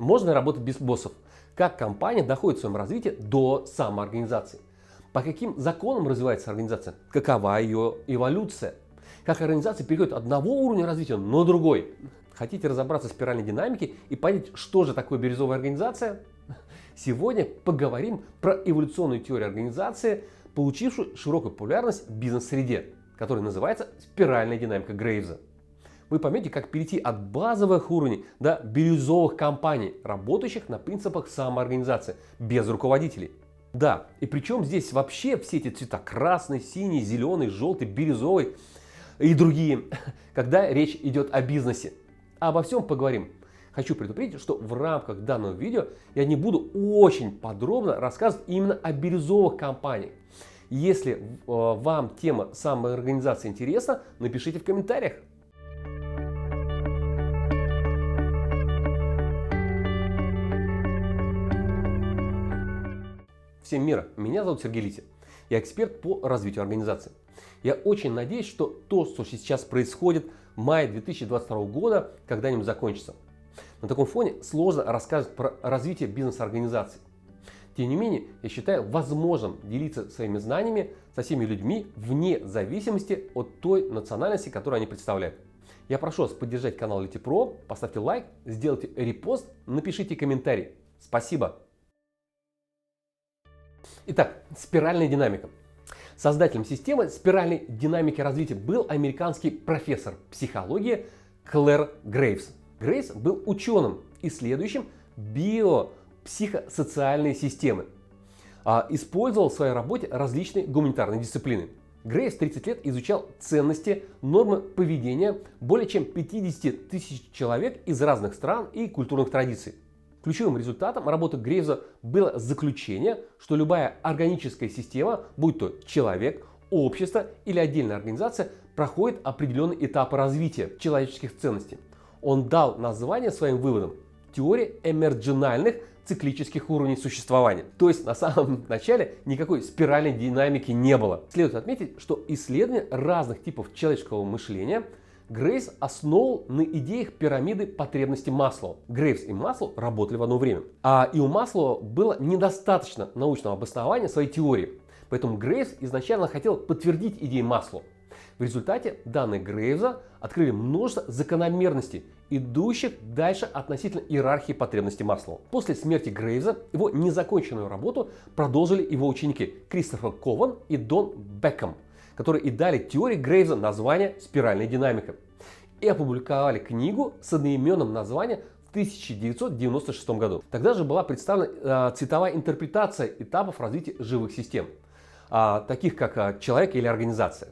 Можно ли работать без боссов? Как компания доходит в своем развитии до самоорганизации? По каким законам развивается организация? Какова ее эволюция? Как организация переходит от одного уровня развития на другой? Хотите разобраться в спиральной динамике и понять, что же такое бирюзовая организация? Сегодня поговорим про эволюционную теорию организации, получившую широкую популярность в бизнес-среде, которая называется спиральная динамика Грейвза. Вы поймете, как перейти от базовых уровней до бирюзовых компаний, работающих на принципах самоорганизации, без руководителей. Да, и причем здесь вообще все эти цвета: красный, синий, зеленый, желтый, бирюзовый и другие, когда речь идет о бизнесе. Обо всем поговорим. Хочу предупредить, что в рамках данного видео я не буду очень подробно рассказывать именно о бирюзовых компаниях. Если вам тема самоорганизации интересна, напишите в комментариях. Всем мира, меня зовут Сергей Литин. Я эксперт по развитию организации. Я очень надеюсь, что то, что сейчас происходит в мае 2022 года, когда-нибудь закончится. На таком фоне сложно рассказывать про развитие бизнес-организаций. Тем не менее, я считаю возможным делиться своими знаниями со всеми людьми вне зависимости от той национальности, которую они представляют. Я прошу вас поддержать канал Лити.Про, поставьте лайк, сделайте репост, напишите комментарий. Спасибо! Итак, спиральная динамика. Создателем системы спиральной динамики развития был американский профессор психологии Клэр Грейвс. Грейвс был ученым, исследующим биопсихосоциальные системы. Использовал в своей работе различные гуманитарные дисциплины. Грейвс 30 лет изучал ценности, нормы поведения более чем 50 тысяч человек из разных стран и культурных традиций. Ключевым результатом работы Грейвза было заключение, что любая органическая система, будь то человек, общество или отдельная организация, проходит определенные этапы развития человеческих ценностей. Он дал название своим выводам — теория эмерджинальных циклических уровней существования. То есть на самом начале никакой спиральной динамики не было. Следует отметить, что исследование разных типов человеческого мышления Грейвс основал на идеях пирамиды потребностей Маслоу. Грейвс и Маслоу работали в одно время. И у Маслоу было недостаточно научного обоснования своей теории. Поэтому Грейвс изначально хотел подтвердить идеи Маслоу. В результате данные Грейвза открыли множество закономерностей, идущих дальше относительно иерархии потребностей Маслоу. После смерти Грейвза его незаконченную работу продолжили его ученики Кристофер Кован и Дон Бекхэм, которые и дали теории Грейвза название «Спиральная динамика» и опубликовали книгу с одноименным названием в 1996 году. Тогда же была представлена цветовая интерпретация этапов развития живых систем, таких как человек или организация.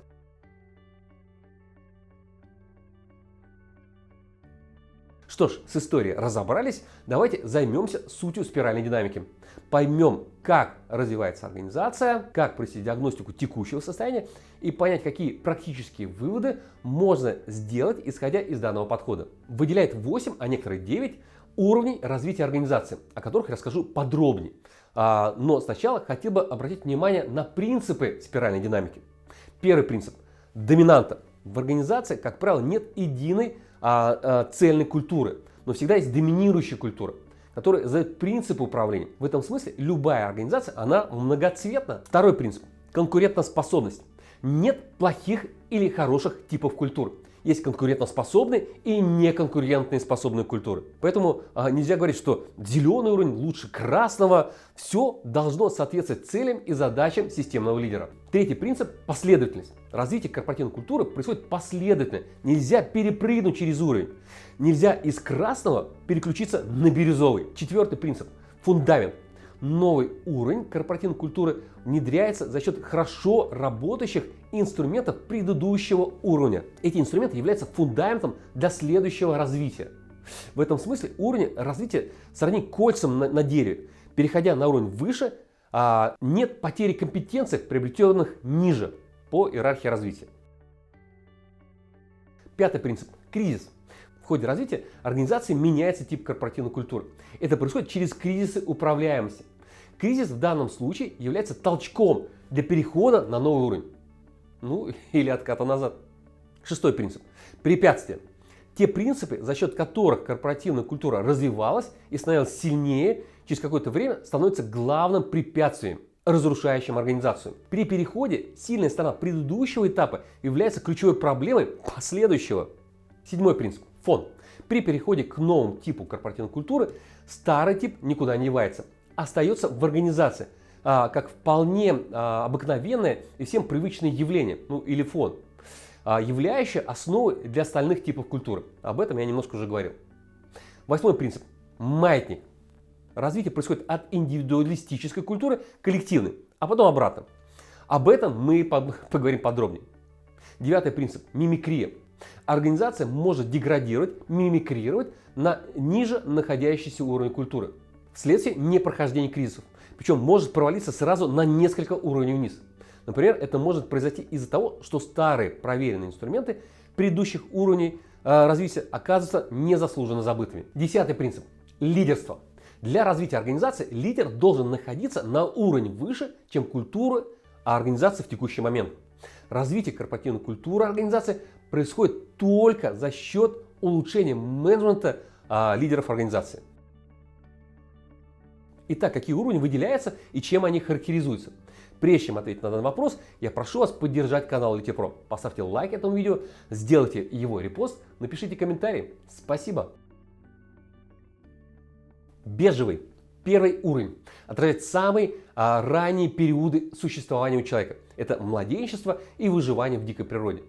Что ж, с историей разобрались, давайте займемся сутью спиральной динамики. Поймем, как развивается организация, как провести диагностику текущего состояния и понять, какие практические выводы можно сделать, исходя из данного подхода. Выделяет 8, а некоторые 9 уровней развития организации, о которых я расскажу подробнее. Но сначала хотел бы обратить внимание на принципы спиральной динамики. Первый принцип – доминанта. В организации, как правило, нет единой цельной культуры, но всегда есть доминирующая культура, которая задает принципы управления. В этом смысле любая организация, она многоцветна. Второй принцип – конкурентоспособность. Нет плохих или хороших типов культур. Есть конкурентоспособные и неконкурентные способные культуры. Поэтому нельзя говорить, что зеленый уровень лучше красного. Все должно соответствовать целям и задачам системного лидера. Третий принцип – последовательность. Развитие корпоративной культуры происходит последовательно. Нельзя перепрыгнуть через уровень. Нельзя из красного переключиться на бирюзовый. Четвертый принцип – фундамент. Новый уровень корпоративной культуры внедряется за счет хорошо работающих инструментов предыдущего уровня. Эти инструменты являются фундаментом для следующего развития. В этом смысле уровень развития сродни кольцам на дереве. Переходя на уровень выше, нет потери компетенций, приобретенных ниже по иерархии развития. Пятый принцип – кризис. В ходе развития организации меняется тип корпоративной культуры. Это происходит через кризисы управляемости. Кризис в данном случае является толчком для перехода на новый уровень. Или отката назад. Шестой принцип – препятствия. Те принципы, за счет которых корпоративная культура развивалась и становилась сильнее, через какое-то время становятся главным препятствием, разрушающим организацию. При переходе сильная сторона предыдущего этапа является ключевой проблемой последующего. Седьмой принцип – фон. При переходе к новому типу корпоративной культуры старый тип никуда не девается, остается в организации, как вполне обыкновенное и всем привычное явление, ну или фон, являющее основой для остальных типов культуры. Об этом я немножко уже говорил. Восьмой принцип – маятник. Развитие происходит от индивидуалистической культуры к коллективной, а потом обратно. Об этом мы поговорим подробнее. Девятый принцип – мимикрия. Организация может деградировать, мимикрировать на ниже находящийся уровень культуры вследствие непрохождения кризисов. Причем может провалиться сразу на несколько уровней вниз. Например, это может произойти из-за того, что старые проверенные инструменты предыдущих уровней развития оказываются незаслуженно забытыми. Десятый принцип – лидерство. Для развития организации лидер должен находиться на уровне выше, чем культура организации в текущий момент. Развитие корпоративной культуры организации происходит только за счет улучшения менеджмента лидеров организации. Итак, какие уровни выделяются и чем они характеризуются? Прежде чем ответить на данный вопрос, я прошу вас поддержать канал LTPro. Поставьте лайк этому видео, сделайте его репост, напишите комментарий. Спасибо. Бежевый. Первый уровень отражает самые ранние периоды существования у человека. Это младенчество и выживание в дикой природе.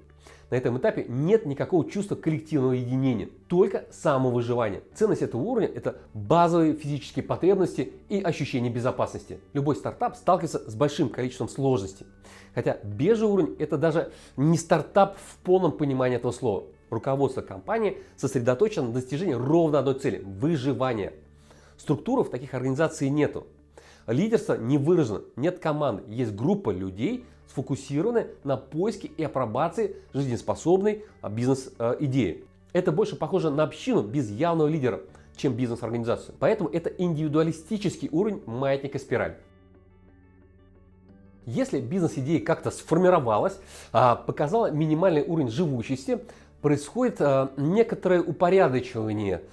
На этом этапе нет никакого чувства коллективного единения, только самовыживание. Ценность этого уровня – это базовые физические потребности и ощущение безопасности. Любой стартап сталкивается с большим количеством сложностей. Хотя бежевый уровень – это даже не стартап в полном понимании этого слова. Руководство компании сосредоточено на достижении ровно одной цели – выживания. Структуры в таких организациях нету. Лидерство не выражено, нет команды, есть группа людей, сфокусированная на поиске и апробации жизнеспособной бизнес-идеи. Это больше похоже на общину без явного лидера, чем бизнес-организацию. Поэтому это индивидуалистический уровень маятника спираль. Если бизнес-идея как-то сформировалась, показала минимальный уровень живучести, происходит некоторое упорядочивание.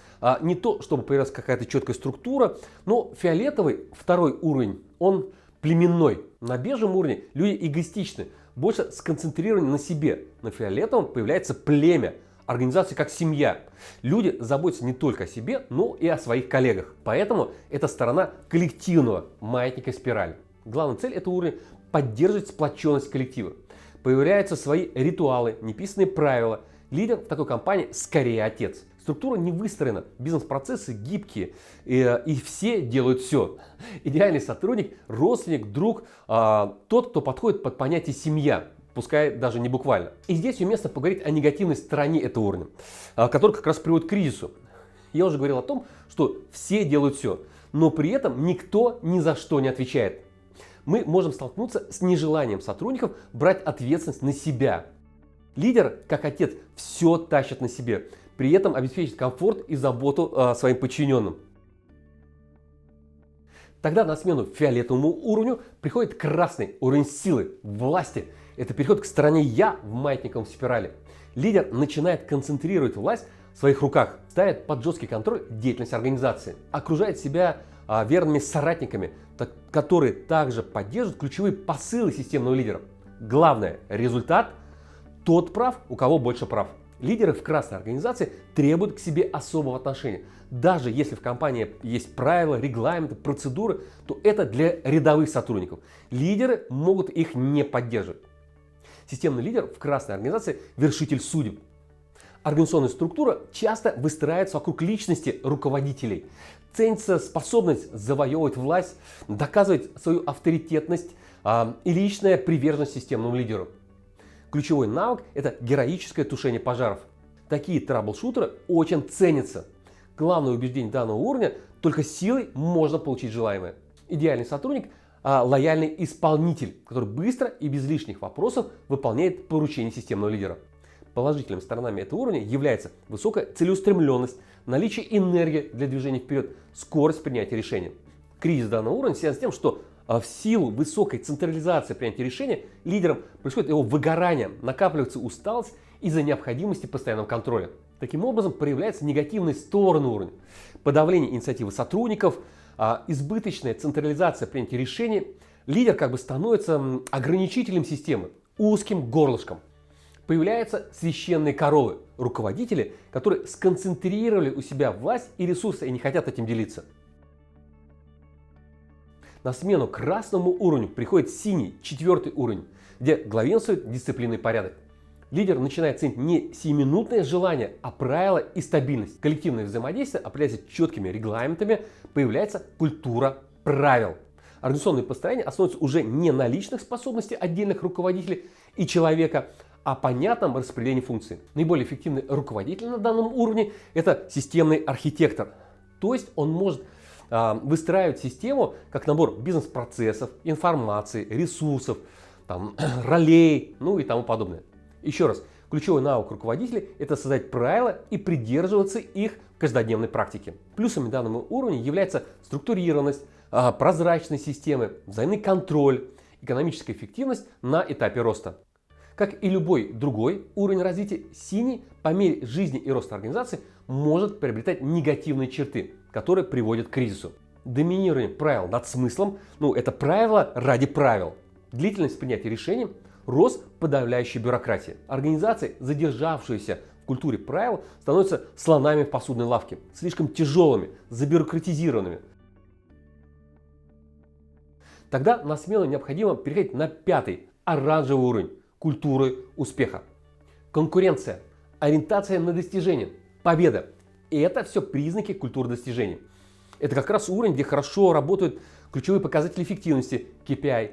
Не то, чтобы появилась какая-то четкая структура, но фиолетовый, второй уровень, он племенной. На бежевом уровне люди эгоистичны, больше сконцентрированы на себе. На фиолетовом появляется племя, организация как семья. Люди заботятся не только о себе, но и о своих коллегах. Поэтому это сторона коллективного маятника спирали. Главная цель этого уровня – поддерживать сплоченность коллектива. Появляются свои ритуалы, неписанные правила. Лидер в такой компании скорее отец. Структура не выстроена, бизнес-процессы гибкие, и все делают все. Идеальный сотрудник, родственник, друг, тот, кто подходит под понятие семья, пускай даже не буквально. И здесь уместно поговорить о негативной стороне этого уровня, который как раз приводит к кризису. Я уже говорил о том, что все делают все, но при этом никто ни за что не отвечает. Мы можем столкнуться с нежеланием сотрудников брать ответственность на себя. Лидер, как отец, все тащит на себе, при этом обеспечит комфорт и заботу своим подчиненным. Тогда на смену фиолетовому уровню приходит красный уровень силы, власти. Это переход к стороне «я» в маятниковом спирали. Лидер начинает концентрировать власть в своих руках, ставит под жесткий контроль деятельность организации, окружает себя верными соратниками, которые также поддерживают ключевые посылы системного лидера. Главное – результат – тот прав, у кого больше прав. Лидеры в красной организации требуют к себе особого отношения. Даже если в компании есть правила, регламенты, процедуры, то это для рядовых сотрудников. Лидеры могут их не поддерживать. Системный лидер в красной организации – вершитель судеб. Организационная структура часто выстраивается вокруг личности руководителей. Ценится способность завоевывать власть, доказывать свою авторитетность и личная приверженность системному лидеру. Ключевой навык – это героическое тушение пожаров. Такие траблшутеры очень ценятся. Главное убеждение данного уровня – только силой можно получить желаемое. Идеальный сотрудник – лояльный исполнитель, который быстро и без лишних вопросов выполняет поручения системного лидера. Положительными сторонами этого уровня является высокая целеустремленность, наличие энергии для движения вперед, скорость принятия решения. Кризис данного уровня связан с тем, что в силу высокой централизации принятия решения лидером происходит его выгорание, накапливается усталость из-за необходимости постоянного контроля. Таким образом, проявляются негативные стороны уровня. Подавление инициативы сотрудников, избыточная централизация принятия решений. Лидер как бы становится ограничителем системы, узким горлышком. Появляются священные коровы, руководители, которые сконцентрировали у себя власть и ресурсы и не хотят этим делиться. На смену красному уровню приходит синий, 4-й уровень, где главенствует дисциплина и порядок. Лидер начинает ценить не сиюминутное желание, а правила и стабильность. Коллективное взаимодействие определяется четкими регламентами, появляется культура правил. Организационное построение основывается уже не на личных способностях отдельных руководителей и человека, а понятном распределении функций. Наиболее эффективный руководитель на данном уровне – это системный архитектор. То есть он может выстраивать систему как набор бизнес-процессов, информации, ресурсов, ролей, и тому подобное. Еще раз, ключевой навык руководителей – это создать правила и придерживаться их в каждодневной практике. Плюсами данного уровня является структурированность, прозрачность системы, взаимный контроль, экономическая эффективность на этапе роста. Как и любой другой уровень развития, синий по мере жизни и роста организации может приобретать негативные черты, которые приводят к кризису. Доминирование правил над смыслом – это правило ради правил. Длительность принятия решений, рост подавляющей бюрократии. Организации, задержавшиеся в культуре правил, становятся слонами в посудной лавке, слишком тяжелыми, забюрократизированными. Тогда на смену необходимо переходить на 5-й, оранжевый уровень культуры успеха. Конкуренция, ориентация на достижение, победа. И это все признаки культуры достижений. Это как раз уровень, где хорошо работают ключевые показатели эффективности, KPI.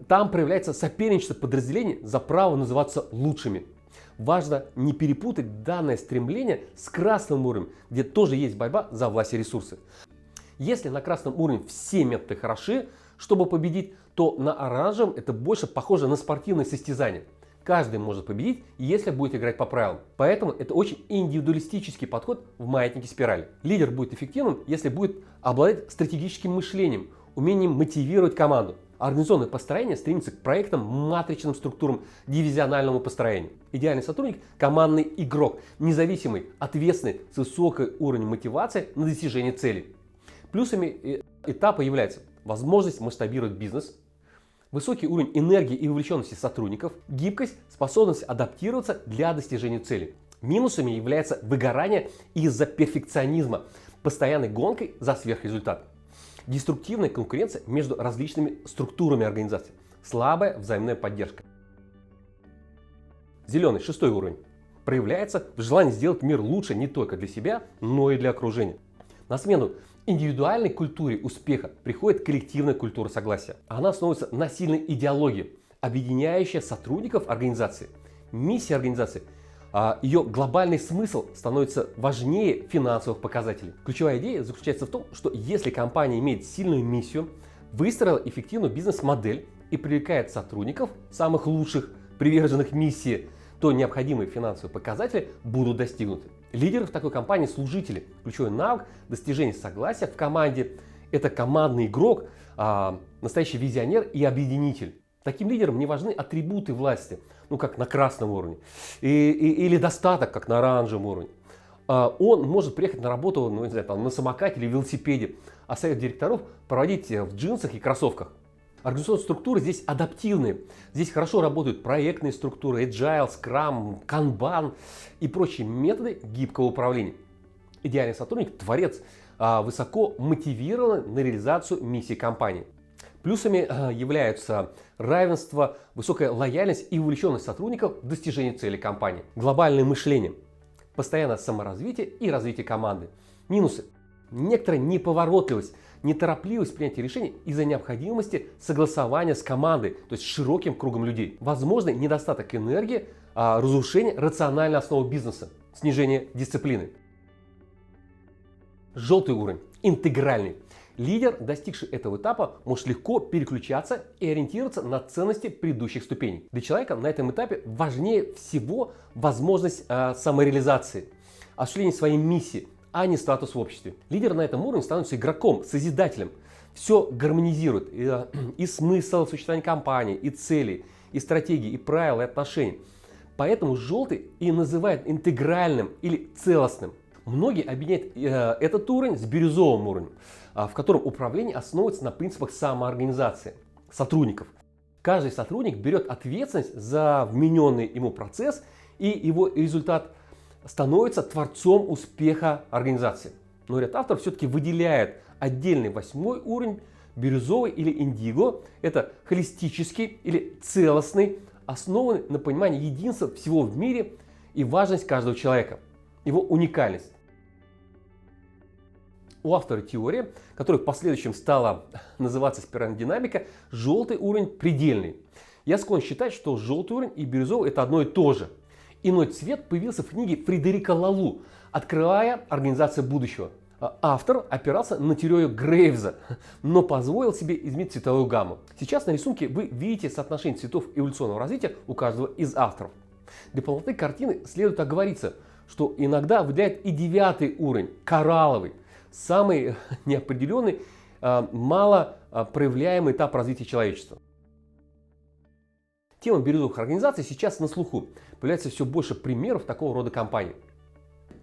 Там проявляется соперничество подразделений за право называться лучшими. Важно не перепутать данное стремление с красным уровнем, где тоже есть борьба за власть и ресурсы. Если на красном уровне все методы хороши, чтобы победить, то на оранжевом это больше похоже на спортивное состязание. Каждый может победить, если будет играть по правилам. Поэтому это очень индивидуалистический подход в маятнике спирали. Лидер будет эффективным, если будет обладать стратегическим мышлением, умением мотивировать команду. Организационное построение стремится к проектам, матричным структурам, дивизиональному построению. Идеальный сотрудник – командный игрок, независимый, ответственный, с высоким уровнем мотивации на достижение целей. Плюсами этапа являются возможность масштабировать бизнес, высокий уровень энергии и вовлеченности сотрудников, гибкость, способность адаптироваться для достижения целей. Минусами является выгорание из-за перфекционизма, постоянной гонкой за сверхрезультат. Деструктивная конкуренция между различными структурами организации, слабая взаимная поддержка. Зеленый, 6-й уровень, проявляется в желании сделать мир лучше не только для себя, но и для окружения. На смену индивидуальной культуре успеха приходит коллективная культура согласия. Она основывается на сильной идеологии, объединяющей сотрудников организации. Миссия организации, ее глобальный смысл становится важнее финансовых показателей. Ключевая идея заключается в том, что если компания имеет сильную миссию, выстроила эффективную бизнес-модель и привлекает сотрудников, самых лучших, приверженных миссии, то необходимые финансовые показатели будут достигнуты. Лидеры в такой компании – служители. Ключевой навык достижения согласия в команде – это командный игрок, настоящий визионер и объединитель. Таким лидерам не важны атрибуты власти, как на красном уровне, или достаток, как на оранжевом уровне. Он может приехать на работу на самокате или велосипеде, а совет директоров проводить в джинсах и кроссовках. Организационные структуры здесь адаптивные. Здесь хорошо работают проектные структуры, Agile, Scrum, Kanban и прочие методы гибкого управления. Идеальный сотрудник – творец, высоко мотивирован на реализацию миссии компании. Плюсами являются равенство, высокая лояльность и увлеченность сотрудников в достижении целей компании. Глобальное мышление, постоянное саморазвитие и развитие команды. Минусы – некоторая неповоротливость, неторопливость принятия решений из-за необходимости согласования с командой, то есть с широким кругом людей. Возможный недостаток энергии, разрушение рациональной основы бизнеса, снижение дисциплины. Желтый уровень – интегральный. Лидер, достигший этого этапа, может легко переключаться и ориентироваться на ценности предыдущих ступеней. Для человека на этом этапе важнее всего возможность самореализации, осуществление своей миссии, а не статус в обществе. Лидер на этом уровне становится игроком, созидателем. Все гармонизирует. И смысл существования компании, и цели, и стратегии, и правила, и отношений. Поэтому желтый и называют интегральным или целостным. Многие объединяют этот уровень с бирюзовым уровнем, в котором управление основывается на принципах самоорганизации сотрудников. Каждый сотрудник берет ответственность за вмененный ему процесс, и его результат становится творцом успеха организации. Но ряд авторов все-таки выделяет отдельный 8-й уровень, бирюзовый или индиго. Это холистический или целостный, основанный на понимании единства всего в мире и важность каждого человека, его уникальность. У автора теории, которая в последующем стала называться спиральная динамика, желтый уровень предельный. Я склонен считать, что желтый уровень и бирюзовый это одно и то же. Иной цвет появился в книге Фредерика Лалу «Открывая организацию будущего». Автор опирался на теорию Грейвза, но позволил себе изменить цветовую гамму. Сейчас на рисунке вы видите соотношение цветов эволюционного развития у каждого из авторов. Для полноты картины следует оговориться, что иногда выделяет и 9-й уровень, коралловый, самый неопределенный, мало проявляемый этап развития человечества. Тема бирюзовых организаций сейчас на слуху. Появляется все больше примеров такого рода компаний.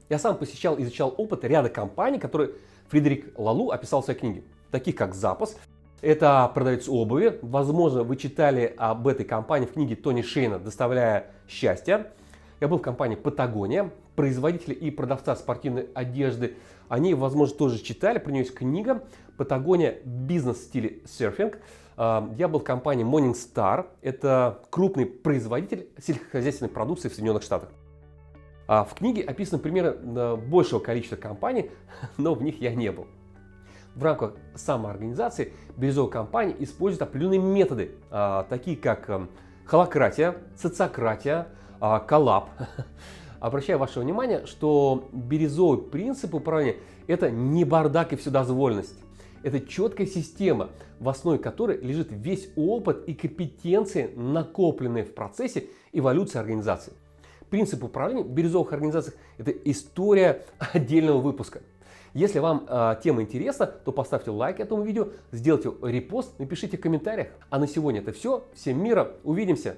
Я сам посещал и изучал опыт ряда компаний, которые Фредерик Лалу описал в своей книге. Таких как Zappos, это продавец обуви. Возможно, вы читали об этой компании в книге Тони Шейна «Доставляя счастье». Я был в компании Patagonia, производителя и продавца спортивной одежды. Они, возможно, тоже читали, про нее есть книга Patagonia «Бизнес в стиле серфинг». Я был в компании Morningstar, это крупный производитель сельскохозяйственной продукции в Соединенных Штатах. В книге описаны примеры большего количества компаний, но в них я не был. В рамках самоорганизации бирюзовые компании используют определенные методы, такие как холакратия, социократия, коллаб. Обращаю ваше внимание, что бирюзовый принцип управления – это не бардак и вседозволенность. Это четкая система, в основе которой лежит весь опыт и компетенции, накопленные в процессе эволюции организации. Принцип управления в бирюзовых организациях – это история отдельного выпуска. Если вам тема интересна, то поставьте лайк этому видео, сделайте репост, напишите в комментариях. А на сегодня это все. Всем мира, увидимся!